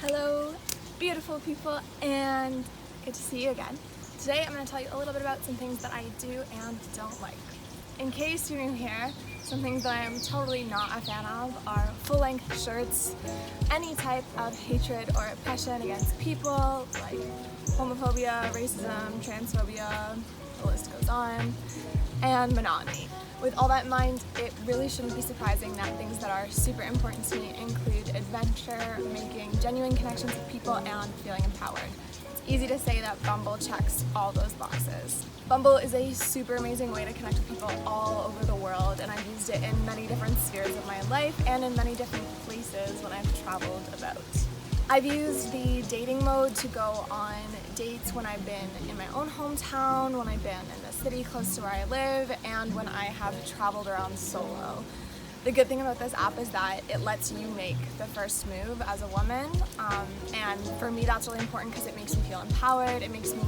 Hello, beautiful people, and good to see you again. Today I'm going to tell you a little bit about some things that I do and don't like. In case you're new here, some things that I am totally not a fan of are full-length shirts, any type of hatred or oppression against people, like homophobia, racism, transphobia, the list goes on, and monotony. With all that in mind, it really shouldn't be surprising that things that are super important to me include adventure, making genuine connections with people, and feeling empowered. It's easy to say that Bumble checks all those boxes. Bumble is a super amazing way to connect with people all over the world, and I've used it in many different spheres of my life and in many different places when I've traveled about. I've used the dating mode to go on dates when I've been in my own hometown, when I've been in the city close to where I live, and when I have traveled around solo. The good thing about this app is that it lets you make the first move as a woman, and for me that's really important because it makes me feel empowered, it makes me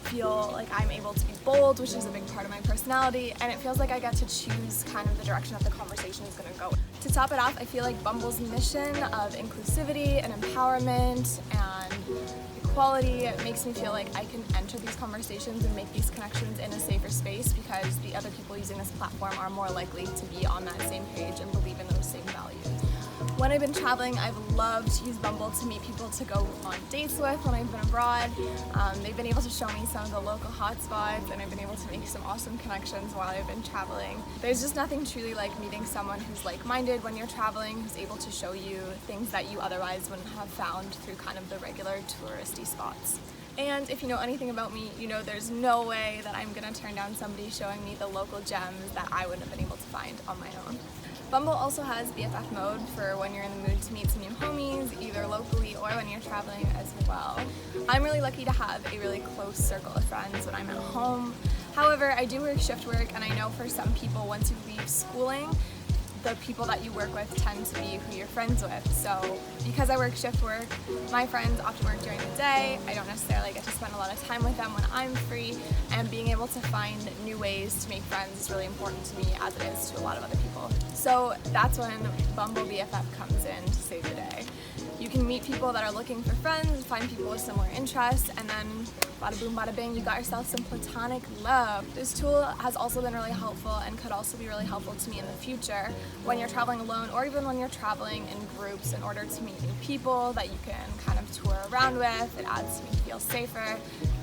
feel like I'm able to be bold, which is a big part of my personality, and it feels like I get to choose kind of the direction that the conversation is going to go. To top it off, I feel like Bumble's mission of inclusivity and empowerment and equality makes me feel like I can enter these conversations and make these connections in a safer space because the other people using this platform are more likely to be on that same page and believe in those same values. When I've been traveling, I've loved to use Bumble to meet people to go on dates with when I've been abroad. They've been able to show me some of the local hotspots, and I've been able to make some awesome connections while I've been traveling. There's just nothing truly like meeting someone who's like-minded when you're traveling, who's able to show you things that you otherwise wouldn't have found through kind of the regular touristy spots. And if you know anything about me, you know there's no way that I'm gonna turn down somebody showing me the local gems that I wouldn't have been able to find on my own. Bumble also has BFF mode for when you're in the mood to meet some new homies, either locally or when you're traveling as well. I'm really lucky to have a really close circle of friends when I'm at home. However, I do work shift work, and I know for some people once you leave schooling, the people that you work with tend to be who you're friends with. So because I work shift work, my friends often work during the day. I don't necessarily get to spend a lot of time with them when I'm free, and being able to find new ways to make friends is really important to me, as it is to a lot of other people. So that's when Bumble BFF comes in to save the day. You can meet people that are looking for friends, find people with similar interests, and then bada boom, bada bing, you got yourself some platonic love. This tool has also been really helpful and could also be really helpful to me in the future when you're traveling alone or even when you're traveling in groups in order to meet new people that you can kind of tour around with. It adds to me feel safer.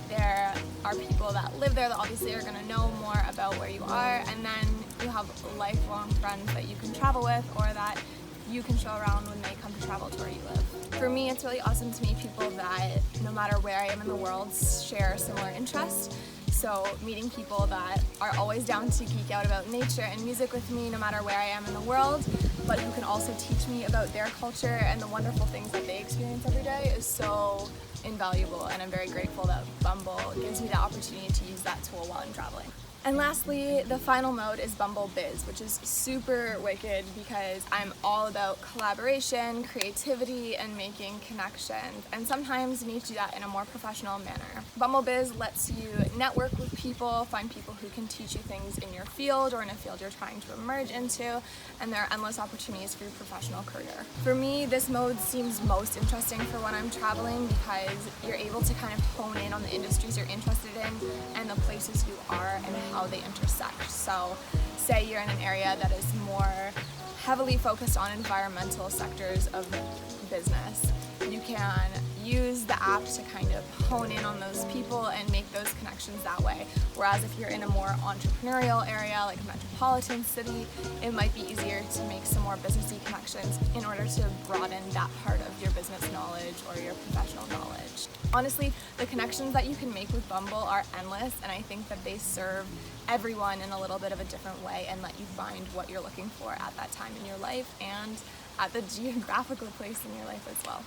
There are people that live there that obviously are going to know more about where you are, and then you have lifelong friends that you can travel with or that you can show around when they come to travel to where you live. For me, it's really awesome to meet people that, no matter where I am in the world, share similar interests. So meeting people that are always down to geek out about nature and music with me, no matter where I am in the world, but who can also teach me about their culture and the wonderful things that they experience every day is so invaluable, and I'm very grateful that Bumble gives me the opportunity to use that tool while I'm traveling. And lastly, the final mode is Bumble Biz, which is super wicked because I'm all about collaboration, creativity, and making connections. And sometimes you need to do that in a more professional manner. Bumble Biz lets you network with people, find people who can teach you things in your field or in a field you're trying to emerge into, and there are endless opportunities for your professional career. For me, this mode seems most interesting for when I'm traveling because you're able to kind of hone in on the industries you're interested in and the places you are and how they intersect. So say you're in an area that is more heavily focused on environmental sectors of business, you can use the app to kind of hone in on those people and make those connections that way. Whereas if you're in a more entrepreneurial area, like a metropolitan city, it might be easier to make some more businessy connections in order to broaden that part of your business knowledge or your professional knowledge. Honestly, the connections that you can make with Bumble are endless, and I think that they serve everyone in a little bit of a different way and let you find what you're looking for at that time in your life and at the geographical place in your life as well.